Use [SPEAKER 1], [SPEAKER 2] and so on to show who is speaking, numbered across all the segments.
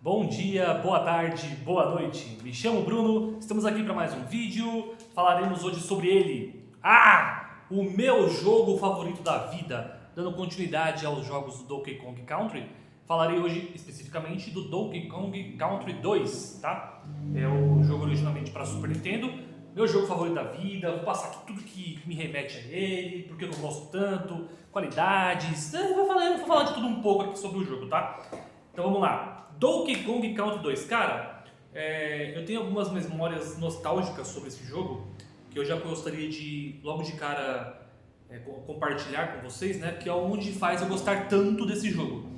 [SPEAKER 1] Bom dia, boa tarde, boa noite. Me chamo Bruno, estamos aqui para mais um vídeo. Falaremos hoje sobre ele. O meu jogo favorito da vida. Dando continuidade aos jogos do Donkey Kong Country, falarei hoje especificamente do Donkey Kong Country 2, tá? É o jogo originalmente para Super Nintendo. Meu jogo favorito da vida, vou passar aqui tudo que me remete a ele, porque eu gosto tanto, qualidades, vou falar de tudo um pouco aqui sobre o jogo, tá? Então vamos lá. Donkey Kong Country 2, cara, eu tenho algumas memórias nostálgicas sobre esse jogo que eu já gostaria de, logo de cara, compartilhar com vocês, né? Que é onde faz eu gostar tanto desse jogo.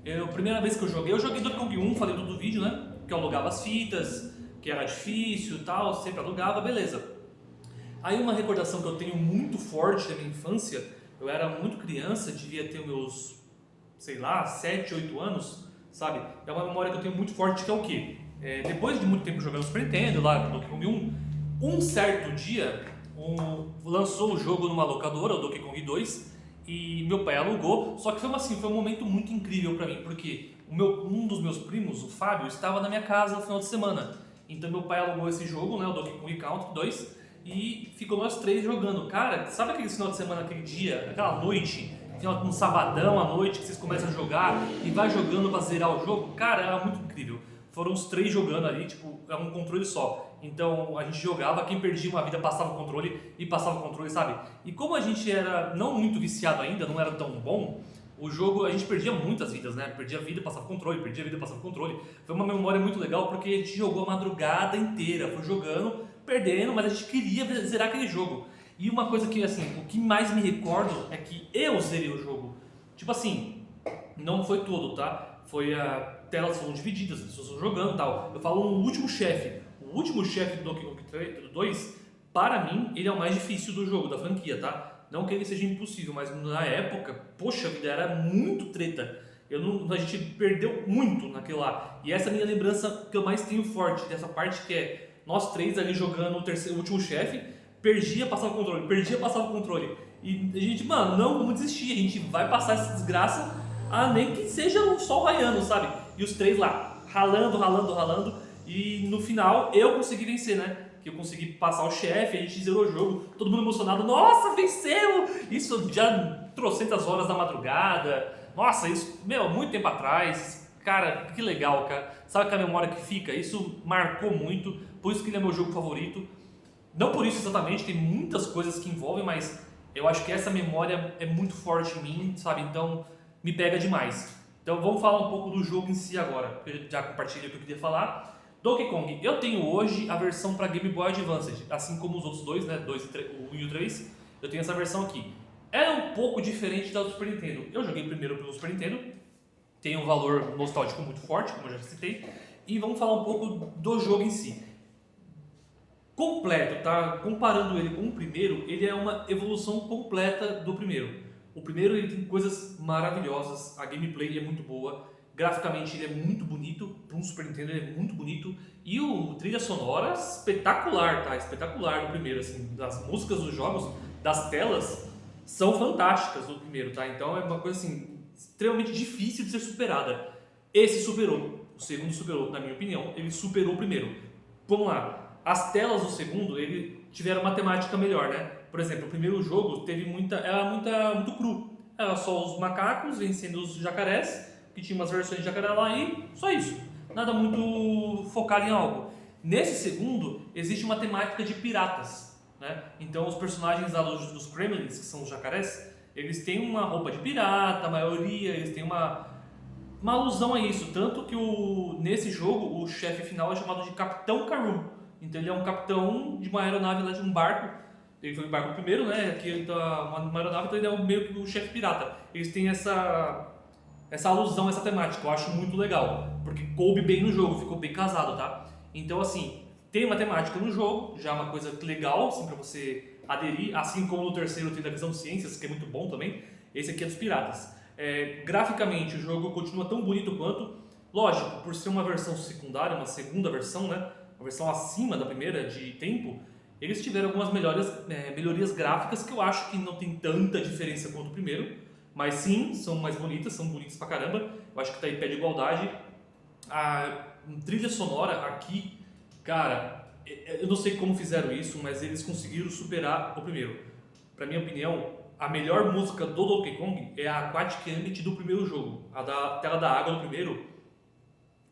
[SPEAKER 1] A primeira vez que eu joguei Donkey Kong 1, falei todo o vídeo, né? Que eu alugava as fitas, que era difícil e tal, sempre alugava, beleza. Aí uma recordação que eu tenho muito forte da minha infância, eu era muito criança, devia ter meus, sei lá, 7, 8 anos, sabe? É uma memória que eu tenho muito forte que é o quê? Depois de muito tempo jogando Super Nintendo, lá no Donkey Kong 1, um certo dia lançou o jogo numa locadora, o Donkey Kong 2, e meu pai alugou, só que foi um momento muito incrível pra mim, porque um dos meus primos, o Fábio, estava na minha casa no final de semana. Então meu pai alugou esse jogo, né, o Donkey Kong Country 2, e ficou nós três jogando. Cara, sabe aquele final de semana, aquele dia, aquela noite, um sabadão à noite que vocês começam a jogar e vai jogando pra zerar o jogo? Cara, era muito incrível. Foram os três jogando ali, tipo, era um controle só. Então a gente jogava, quem perdia uma vida passava o controle e passava o controle, sabe? E como a gente era não muito viciado ainda, não era tão bom, o jogo a gente perdia muitas vidas, né? Perdia vida, passava controle, perdia vida, passava controle. Foi uma memória muito legal porque a gente jogou a madrugada inteira, foi jogando, perdendo, mas a gente queria zerar aquele jogo. E uma coisa que, assim, o que mais me recordo é que eu zerei o jogo. Tipo assim, não foi todo, tá? Foi telas foram divididas, as pessoas estão jogando e tal. Eu falo no último chefe. O último chefe do Donkey Kong 2, para mim, ele é o mais difícil do jogo, da franquia, tá? Não que ele seja impossível, mas na época, poxa vida, era muito treta. A gente perdeu muito naquilo lá. E essa é a minha lembrança que eu mais tenho forte, dessa parte que é nós três ali jogando o último chefe, perdia, passava o controle, perdia, passava o controle. E a gente, mano, não vamos desistir, a gente vai passar essa desgraça, nem que seja o sol raiando, sabe? E os três lá, ralando, e no final eu consegui vencer, né? Que eu consegui passar o chefe, a gente zerou o jogo, todo mundo emocionado, nossa, venceu! Isso já trocentas horas da madrugada, nossa, isso, muito tempo atrás, cara, que legal, cara. Sabe aquela memória que fica? Isso marcou muito, por isso que ele é meu jogo favorito. Não por isso exatamente, tem muitas coisas que envolvem, mas eu acho que essa memória é muito forte em mim, sabe? Então me pega demais. Então vamos falar um pouco do jogo em si agora. Eu já compartilhei o que eu queria falar. Donkey Kong, eu tenho hoje a versão para Game Boy Advance, assim como os outros dois, né? O 1 e o 3. Eu tenho essa versão aqui. É um pouco diferente da do Super Nintendo. Eu joguei primeiro pelo Super Nintendo, tem um valor nostálgico muito forte, como eu já citei. E vamos falar um pouco do jogo em si. Completo, tá? Comparando ele com o primeiro, ele é uma evolução completa do primeiro. O primeiro ele tem coisas maravilhosas, a gameplay é muito boa, graficamente ele é muito bonito, para um Super Nintendo ele é muito bonito, e o trilha sonora espetacular, tá? Espetacular no primeiro, assim, das músicas dos jogos, das telas, são fantásticas no primeiro, tá? Então é uma coisa assim, extremamente difícil de ser superada. Esse superou, o segundo superou, na minha opinião, ele superou o primeiro. Vamos lá. As telas do segundo, ele tiveram uma temática melhor, né? Por exemplo, o primeiro jogo teve muito cru. Era só os macacos vencendo os jacarés, que tinha umas versões de jacaré lá e só isso. Nada muito focado em algo. Nesse segundo, existe uma temática de piratas, né? Então os personagens lá dos Gremlins, que são os jacarés, eles têm uma roupa de pirata, a maioria, eles têm uma alusão a isso. Tanto que nesse jogo, o chefe final é chamado de Capitão Karoo. Então ele é um capitão de uma aeronave lá, de um barco. Ele foi no barco primeiro, né? Aqui ele tá uma aeronave, então ele é meio que o chefe pirata. Eles têm essa alusão, essa temática. Eu acho muito legal, porque coube bem no jogo, ficou bem casado, tá? Então assim, tem uma temática no jogo, já é uma coisa legal, assim, pra você aderir. Assim como no terceiro tem da questão de ciências, que é muito bom também. Esse aqui é dos piratas. Graficamente o jogo continua tão bonito quanto. Lógico, por ser uma versão secundária, uma segunda versão, né? Uma versão acima da primeira de tempo, eles tiveram algumas melhorias gráficas que eu acho que não tem tanta diferença quanto o primeiro, mas sim, são mais bonitas, são bonitas pra caramba. Eu acho que tá em pé de igualdade. A trilha sonora aqui, cara, eu não sei como fizeram isso, mas eles conseguiram superar o primeiro. Pra minha opinião, a melhor música do Donkey Kong é a Aquatic Ambient do primeiro jogo. A da Tela da Água do primeiro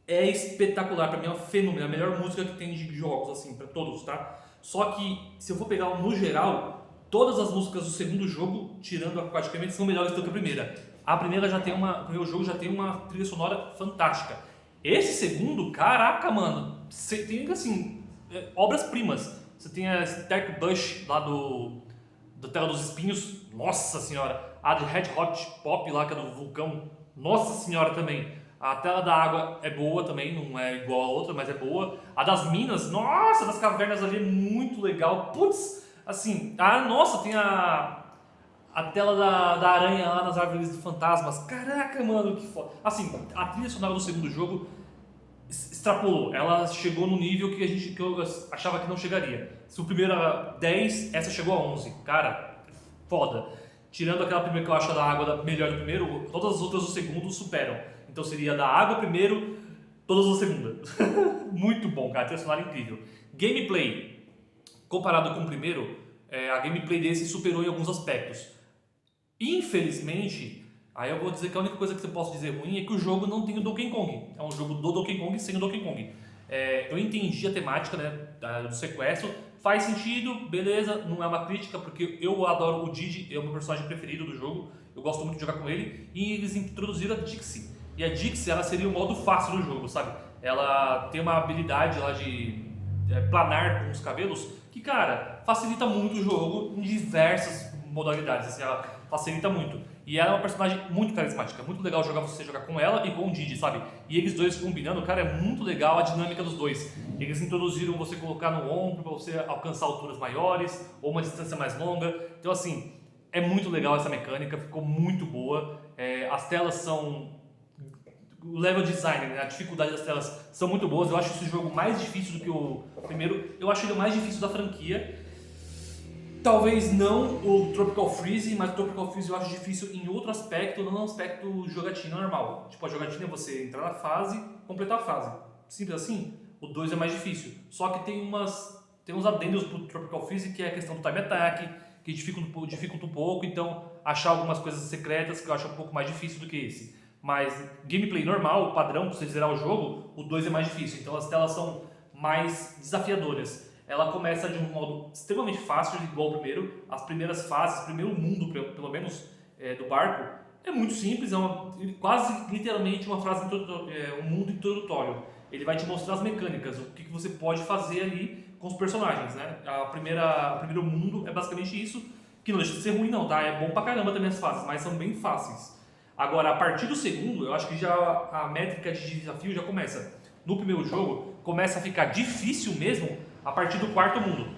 [SPEAKER 1] é espetacular, pra mim é um fenômeno, é a melhor música que tem de jogos, assim, pra todos, tá? Só que, se eu for pegar no geral, todas as músicas do segundo jogo, tirando a Aquatic Ambient, são melhores do que a primeira. A primeira já tem o primeiro jogo já tem uma trilha sonora fantástica. Esse segundo, caraca, mano, você tem, assim, obras-primas. Você tem a Stark Bush lá da Terra dos Espinhos, nossa senhora. A de Red Hot Pop lá, que é do vulcão, nossa senhora também. A Tela da Água é boa também, não é igual a outra, mas é boa. A das minas, nossa, das cavernas ali é muito legal. Putz, assim, nossa, tem a tela da aranha lá nas árvores de fantasmas. Caraca, mano, que foda. Assim, a trilha sonora do segundo jogo extrapolou. Ela chegou no nível que eu achava que não chegaria. Se o primeiro era 10, essa chegou a 11. Cara, foda. Tirando aquela primeira que eu acho da água melhor do primeiro, todas as outras do segundo superam. Então seria da água primeiro, todas da segunda. Muito bom, cara. A trilha sonora é incrível. Gameplay, comparado com o primeiro, a gameplay desse superou em alguns aspectos. Infelizmente, aí eu vou dizer que a única coisa que eu posso dizer ruim é que o jogo não tem o Donkey Kong. É um jogo do Donkey Kong sem o Donkey Kong. Eu entendi a temática, né, do sequestro, faz sentido, beleza, não é uma crítica, porque eu adoro o Didi, é o meu personagem preferido do jogo, eu gosto muito de jogar com ele, e eles introduziram a Dixie. E a Dixie, ela seria o modo fácil do jogo, sabe? Ela tem uma habilidade lá de planar com os cabelos, que, cara, facilita muito o jogo em diversas modalidades, assim, ela facilita muito. E ela é uma personagem muito carismática, muito legal você jogar com ela e com o Didi, sabe? E eles dois combinando, cara, é muito legal a dinâmica dos dois. Eles introduziram você colocar no ombro para você alcançar alturas maiores ou uma distância mais longa. Então, assim, é muito legal essa mecânica, ficou muito boa. As telas são... O level design, né? A dificuldade das telas são muito boas. Eu acho esse jogo mais difícil do que o primeiro. Eu acho ele o mais difícil da franquia. Talvez não o Tropical Freeze, mas o Tropical Freeze eu acho difícil em outro aspecto, não no aspecto jogatina normal. Tipo, a jogatina é você entrar na fase, completar a fase. Simples assim, o 2 é mais difícil. Só que tem uns adendos pro Tropical Freeze, que é a questão do time attack, que dificulta um pouco, então achar algumas coisas secretas que eu acho um pouco mais difícil do que esse. Mas gameplay normal, padrão, pra você zerar o jogo, o 2 é mais difícil. Então as telas são mais desafiadoras. Ela começa de um modo extremamente fácil, igual ao primeiro. As primeiras fases, o primeiro mundo, pelo menos, do barco, é muito simples, quase literalmente uma frase, um mundo introdutório. Ele vai te mostrar as mecânicas, o que você pode fazer ali com os personagens, né? O primeiro mundo é basicamente isso, que não deixa de ser ruim não, tá? É bom pra caramba também as fases, mas são bem fáceis. Agora, a partir do segundo, eu acho que já a métrica de desafio já começa. No primeiro jogo, começa a ficar difícil mesmo a partir do quarto mundo.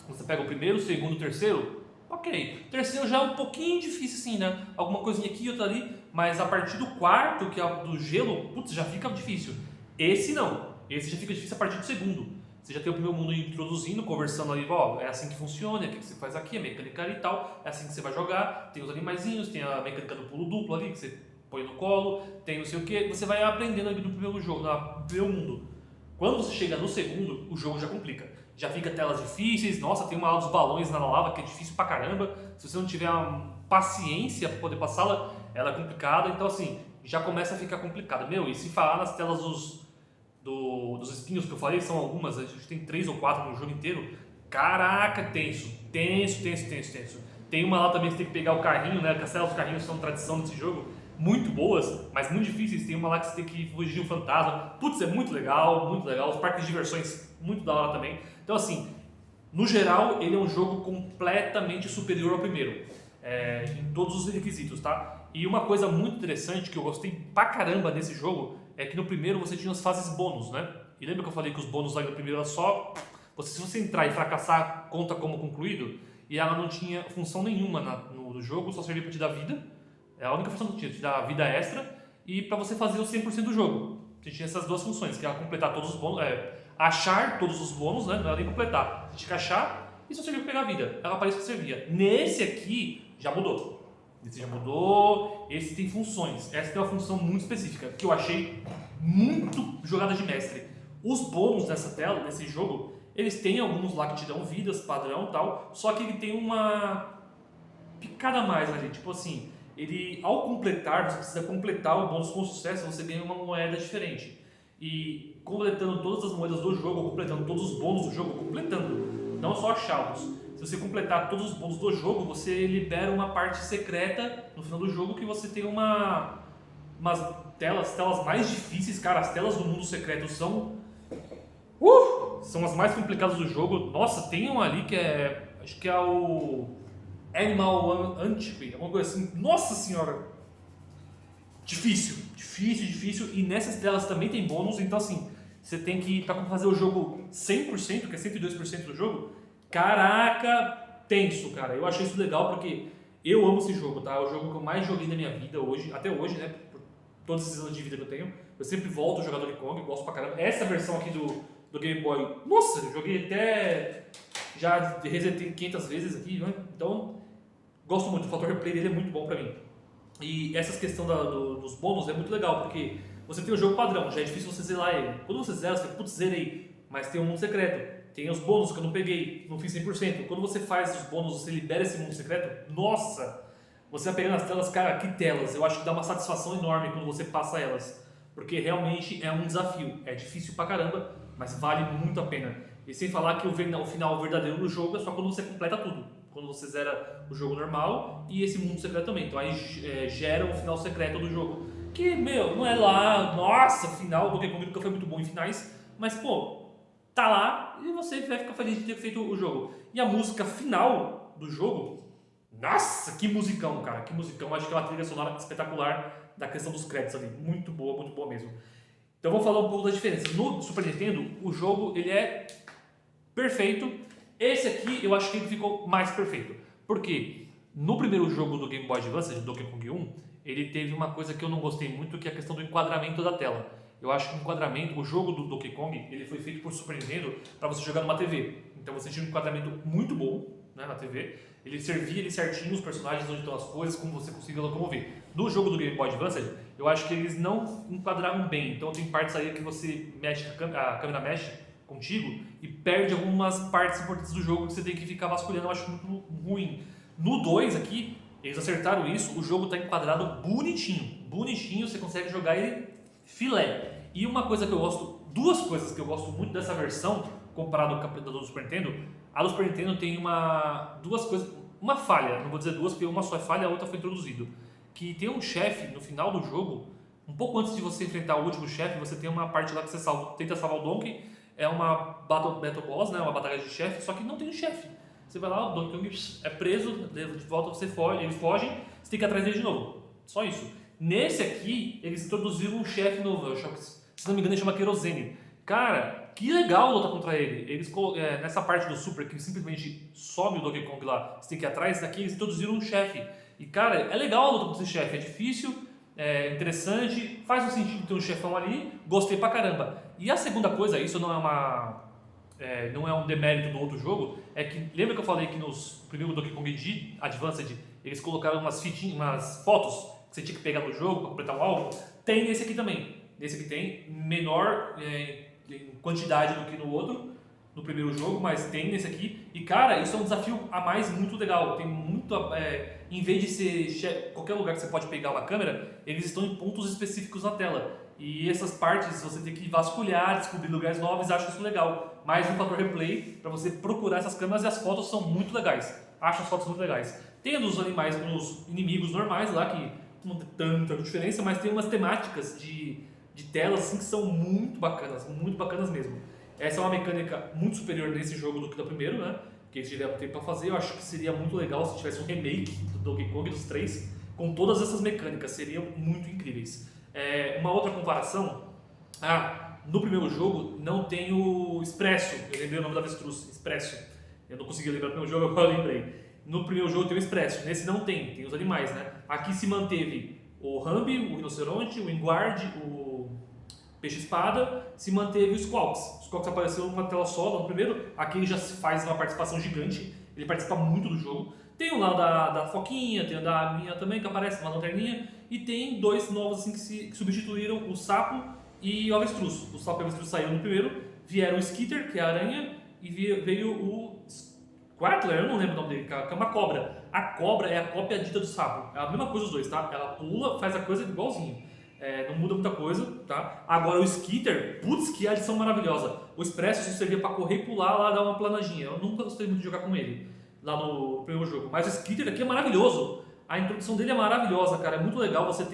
[SPEAKER 1] Você pega o primeiro, o segundo, o terceiro, ok. O terceiro já é um pouquinho difícil assim, né? Alguma coisinha aqui, outra ali, mas a partir do quarto, que é do gelo, putz, já fica difícil. Esse não, esse já fica difícil a partir do segundo. Você já tem o primeiro mundo introduzindo, conversando ali, ó, é assim que funciona, o que você faz aqui, a mecânica ali e tal, é assim que você vai jogar, tem os animaizinhos, tem a mecânica do pulo duplo ali, que você põe no colo, tem não sei o que, você vai aprendendo ali no primeiro jogo, no primeiro mundo. Quando você chega no segundo, o jogo já complica. Já fica telas difíceis, nossa, tem uma aula dos balões na lava que é difícil pra caramba. Se você não tiver uma paciência pra poder passá-la, ela é complicada. Então, assim, já começa a ficar complicado. Meu, e se falar nas telas dos espinhos que eu falei, são algumas, a gente tem 3 ou 4 no jogo inteiro. Caraca, tenso. Tem uma lá também que você tem que pegar o carrinho, né? As telas dos carrinhos são tradição desse jogo. Muito boas, mas muito difíceis. Tem uma lá que você tem que fugir de um fantasma. Putz, é muito legal, muito legal. Os parques de diversões, muito da hora também. Então, assim, no geral, ele é um jogo completamente superior ao primeiro, em todos os requisitos, tá? E uma coisa muito interessante que eu gostei pra caramba desse jogo é que no primeiro você tinha as fases bônus, né? E lembra que eu falei que os bônus lá no primeiro era só... Se você entrar e fracassar, conta como concluído? E ela não tinha função nenhuma no jogo, só servia pra te dar vida. É a única função que tinha, te dar vida extra e para você fazer o 100% do jogo. Você tinha essas duas funções, que era completar todos os bônus, achar todos os bônus, né? Não era nem completar. Você tinha que achar e só servia para pegar vida. Era para isso que servia. Nesse aqui, já mudou. Esse já mudou, esse tem funções. Essa tem uma função muito específica, que eu achei muito jogada de mestre. Os bônus dessa tela, desse jogo, eles têm alguns lá que te dão vidas, padrão e tal, só que ele tem uma picada a mais ali, tipo assim, ele ao completar, você precisa completar o bônus com sucesso, você ganha uma moeda diferente. E completando todas as moedas do jogo, completando todos os bônus do jogo, completando, não só achá-los. Se você completar todos os bônus do jogo, você libera uma parte secreta no final do jogo que você tem umas telas mais difíceis, cara. As telas do mundo secreto são as mais complicadas do jogo. Nossa, tem um ali que acho que é o Animal Antiquity, alguma coisa assim. Nossa senhora! Difícil. E nessas telas também tem bônus, então assim, você tem que, pra fazer o jogo 100%, que é 102% do jogo, caraca, tenso, cara. Eu achei isso legal porque eu amo esse jogo, tá? É o jogo que eu mais joguei na minha vida hoje, até hoje, né? Por todos esses anos de vida que eu tenho. Eu sempre volto a jogar Donkey Kong, gosto pra caramba. Essa versão aqui do Game Boy, nossa, eu joguei até... Já resetei 500 vezes aqui, né? Então, gosto muito. O fator replay dele é muito bom pra mim. E essa questão dos bônus é muito legal, porque você tem o jogo padrão, já é difícil você zerar ele. Quando você zera, você putz, zerei, mas tem um mundo secreto. Tem os bônus que eu não peguei, não fiz 100%. Quando você faz os bônus, você libera esse mundo secreto, nossa! Você vai pegando as telas, cara, que telas! Eu acho que dá uma satisfação enorme quando você passa elas. Porque realmente é um desafio. É difícil pra caramba, mas vale muito a pena. E sem falar que o final verdadeiro do jogo é só quando você completa tudo. Quando você zera o jogo normal e esse mundo secreto também. Então aí gera um final secreto do jogo. Que, meu, não é lá, nossa, final, o Donkey Kong nunca foi muito bom em finais. Mas, pô, tá lá e você vai ficar feliz de ter feito o jogo. E a música final do jogo, nossa, que musicão, cara, que musicão. Acho que é uma trilha sonora espetacular da questão dos créditos ali. Muito boa mesmo. Então vamos falar um pouco das diferenças. No Super Nintendo, o jogo ele é perfeito. Esse aqui eu acho que ele ficou mais perfeito. Porque no primeiro jogo do Game Boy Advance, de Donkey Kong 1, ele teve uma coisa que eu não gostei muito, que é a questão do enquadramento da tela. Eu acho que o enquadramento, o jogo do Donkey Kong, ele foi feito por Super Nintendo para você jogar numa TV. Então você tinha um enquadramento muito bom, né, na TV. Ele servia ali certinho os personagens, onde estão as coisas, como você conseguia locomover. No jogo do Game Boy Advance, eu acho que eles não enquadraram bem. Então tem partes aí que você mexe, a câmera mexe contigo e perde algumas partes importantes do jogo que você tem que ficar vasculhando. Eu acho muito ruim. No 2 aqui, eles acertaram isso, o jogo está enquadrado bonitinho, você consegue jogar ele filé. E uma coisa que eu gosto, duas coisas que eu gosto muito dessa versão comparado com a do Super Nintendo, a do Super Nintendo tem duas coisas, uma falha, não vou dizer duas porque uma só é falha, a outra foi introduzida, que tem um chefe no final do jogo, um pouco antes de você enfrentar o último chefe, você tem uma parte lá que você tenta salvar o Donkey. É uma Battle Boss, né? Uma batalha de chefe, só que não tem um chefe. Você vai lá, o Donkey Kong é preso, de volta você foge, eles fogem, você tem que ir atrás dele de novo. Só isso. Nesse aqui, eles introduziram um chefe novo, eu acho que, se não me engano, ele chama Kerosene. Cara, que legal lutar contra ele. Eles, nessa parte do Super, que simplesmente some o Donkey Kong lá, você tem que ir atrás, daqui eles introduziram um chefe. E cara, é legal a luta contra esse chefe, é difícil, é interessante, faz um sentido ter um chefão ali, gostei pra caramba. E a segunda coisa, isso não é um demérito do outro jogo, é que, lembra que eu falei que nos primeiros Donkey Kong de Advanced, eles colocaram umas fotos que você tinha que pegar no jogo para completar um alvo? Tem nesse aqui também. Nesse aqui tem menor em quantidade do que no outro, no primeiro jogo, mas tem nesse aqui. E cara, isso é um desafio a mais muito legal. Tem muito... em vez de ser qualquer lugar que você pode pegar uma câmera, eles estão em pontos específicos na tela. E essas partes você tem que vasculhar, descobrir lugares novos, acho isso legal. Mais um fator replay para você procurar essas câmeras e as fotos são muito legais. Acho as fotos muito legais. Tem dos animais com os inimigos normais lá, que não tem tanta diferença, mas tem umas temáticas de telas assim, que são muito bacanas mesmo. Essa é uma mecânica muito superior nesse jogo do que do primeiro, né? Que eles tiveram tempo para fazer. Eu acho que seria muito legal se tivesse um remake do Donkey Kong dos três, com todas essas mecânicas, seriam muito incríveis. Uma outra comparação, no primeiro jogo não tem o Expresso, eu lembrei o nome da avestruz, Expresso. Eu não consegui lembrar do primeiro jogo, agora eu lembrei. No primeiro jogo tem o Expresso, nesse não tem os animais, né? Aqui se manteve o Rambi, o rinoceronte, o Enguarde, o peixe-espada, se manteve o Squawks. O Squawks apareceu numa tela só no primeiro, aqui ele já faz uma participação gigante, ele participa muito do jogo. Tem o lá da foquinha, tem o da aguinha também, que aparece, uma lanterninha, e tem dois novos assim que substituíram o sapo e o avestruz. O sapo e o avestruz saíram no primeiro, vieram o Skitter, que é a aranha, e veio o Squirtler, eu não lembro o nome dele, que é uma cobra. A cobra é a cópia dita do sapo, é a mesma coisa os dois, tá? Ela pula, faz a coisa igualzinho. Não muda muita coisa, tá? Agora o Skitter, putz, que adição maravilhosa. O Expresso servia pra correr e pular lá, dar uma planadinha. Eu nunca gostei muito de jogar com ele, lá no primeiro jogo. Mas o Skitter aqui é maravilhoso. A introdução dele é maravilhosa, cara. É muito legal. Você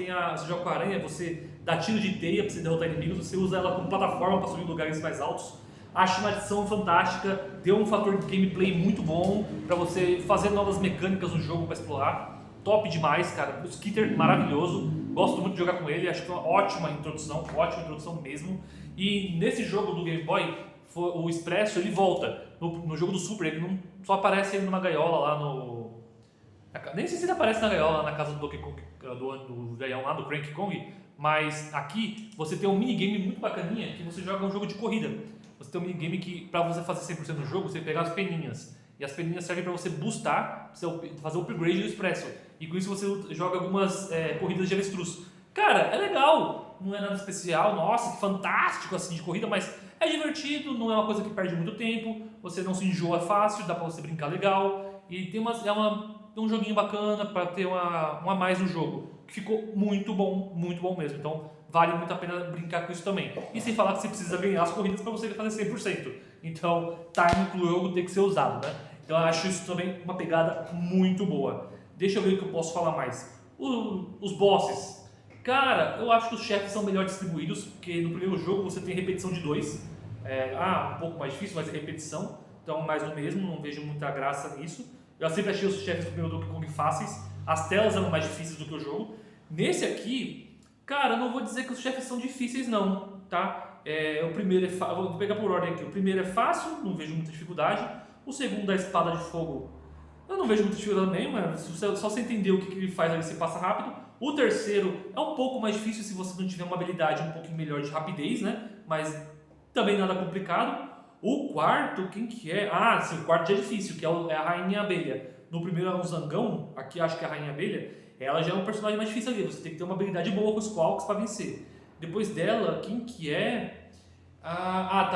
[SPEAKER 1] joga com a aranha, você dá tiro de teia pra você derrotar inimigos. Você usa ela como plataforma pra subir em lugares mais altos. Acho uma adição fantástica. Deu um fator de gameplay muito bom pra você fazer novas mecânicas no jogo pra explorar. Top demais, cara. O Skitter, maravilhoso. Gosto muito de jogar com ele. Acho que é uma ótima introdução mesmo. E nesse jogo do Game Boy, o Expresso ele volta. No jogo do Super, ele não só aparece ele numa gaiola lá no. Nem sei se ele aparece na gaiola na casa do Donkey Kong, do velhão lá, do Cranky Kong. Mas aqui você tem um minigame muito bacaninha que você joga um jogo de corrida. Você tem um minigame que, pra você fazer 100% do jogo, você pegar as peninhas. E as peninhas servem para você boostar, pra você fazer o upgrade do Expresso. E com isso você joga algumas corridas de avestruz. Cara, é legal, não é nada especial, nossa, que fantástico assim de corrida, mas é divertido, não é uma coisa que perde muito tempo, você não se enjoa fácil, dá pra você brincar legal. E tem um joguinho bacana para ter um a mais no jogo, que ficou muito bom mesmo. Então vale muito a pena brincar com isso também. E sem falar que você precisa ganhar as corridas para você fazer 100%. Então time pro jogo tem que ser usado, né? Então eu acho isso também uma pegada muito boa. Deixa eu ver o que eu posso falar mais. Os bosses. Cara, eu acho que os chefes são melhor distribuídos, porque no primeiro jogo você tem repetição de 2. Um pouco mais difícil, mas é repetição. Então mais do mesmo, não vejo muita graça nisso. Eu sempre achei os chefes do primeiro Donkey Kong fáceis. As telas eram mais difíceis do que o jogo. Nesse aqui, cara, eu não vou dizer que os chefes são difíceis não, tá? O primeiro vou pegar por ordem aqui. O primeiro é fácil, não vejo muita dificuldade. O segundo, da espada de fogo, eu não vejo muita dificuldade também, mas só você entender o que ele faz ali, você passa rápido. O terceiro é um pouco mais difícil se você não tiver uma habilidade um pouquinho melhor de rapidez, né? Mas também nada complicado. O quarto, quem que é? Ah, sim, o quarto já é difícil, que é a Rainha Abelha. No primeiro é um Zangão, aqui acho que é a Rainha Abelha. Ela já é um personagem mais difícil ali, você tem que ter uma habilidade boa com os Squawks para vencer. Depois dela, quem que é?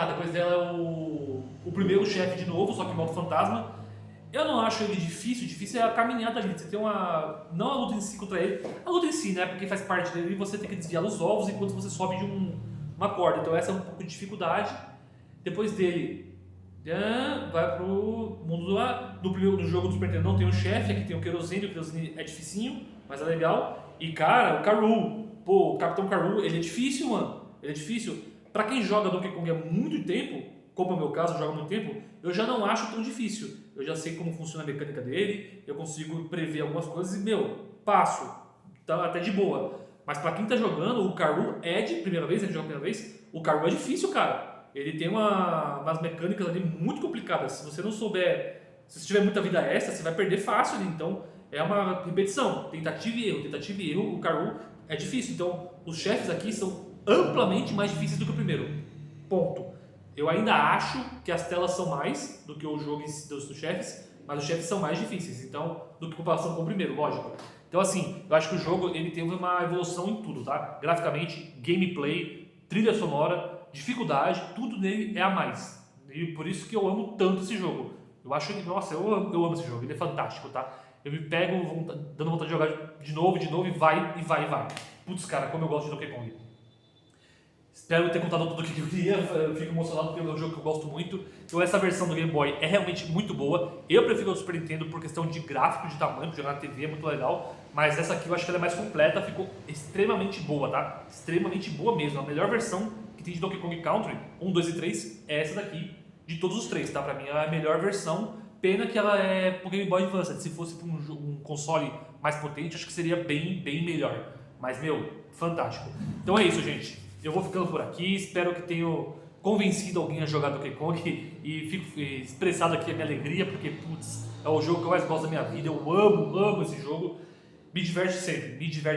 [SPEAKER 1] Depois dela é o primeiro chefe de novo, só que modo fantasma. Eu não acho ele difícil é a caminhada ali. Você tem não a luta em si contra ele, a luta em si, né? Porque faz parte dele e você tem que desviar os ovos enquanto você sobe de uma corda. Então essa é um pouco de dificuldade. Depois dele, vai pro mundo do jogo do Super Nintendo. Não tem o chefe, aqui tem o Querosene é dificinho, mas é legal. E cara, o Karoo, o Capitão Karoo, ele é difícil, mano. Ele é difícil. Pra quem joga Donkey Kong há muito tempo, como é o meu caso, eu jogo há muito tempo, eu já não acho tão difícil. Eu já sei como funciona a mecânica dele, eu consigo prever algumas coisas e, passo. Tá até de boa. Mas pra quem tá jogando, o Karoo é de primeira vez, o Karoo é difícil, cara. Ele tem umas mecânicas ali muito complicadas. Se você não souber, se você tiver muita vida extra, você vai perder fácil ali. Então, é uma repetição, tentativa e erro, o Karoo é difícil. Então, os chefes aqui são amplamente mais difíceis do que o primeiro. Ponto. Eu ainda acho que as telas são mais do que o jogo dos chefes, mas os chefes são mais difíceis, então, do que em comparação com o primeiro, lógico. Então assim, eu acho que o jogo ele teve uma evolução em tudo, tá? Graficamente, gameplay, trilha sonora, dificuldade, tudo nele é a mais. E por isso que eu amo tanto esse jogo. Eu acho que, nossa, eu amo esse jogo, ele é fantástico, tá? Eu me pego dando vontade de jogar de novo e vai. Putz, cara, como eu gosto de Donkey Kong. Espero ter contado tudo o que eu queria, eu fico emocionado porque é um jogo que eu gosto muito. Então essa versão do Game Boy é realmente muito boa. Eu prefiro o Super Nintendo por questão de gráfico, de tamanho, porque jogar na TV é muito legal. Mas essa aqui eu acho que ela é mais completa, ficou extremamente boa, tá? Extremamente boa mesmo. A melhor versão que tem de Donkey Kong Country, 1, 2 e 3, é essa daqui, de todos os três, tá? Pra mim é a melhor versão. Pena que ela é pro Game Boy Advance. Se fosse pra um console mais potente, acho que seria bem melhor. Mas, fantástico. Então é isso, gente. Eu vou ficando por aqui, espero que tenho convencido alguém a jogar Donkey Kong e fico expressado aqui a minha alegria, porque, putz, é o jogo que eu mais gosto da minha vida, eu amo esse jogo, me diverte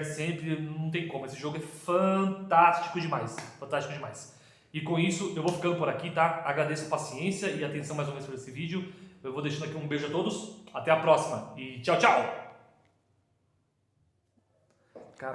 [SPEAKER 1] sempre, não tem como, esse jogo é fantástico demais. E com isso, eu vou ficando por aqui, tá? Agradeço a paciência e a atenção mais uma vez por esse vídeo, eu vou deixando aqui um beijo a todos, até a próxima e tchau!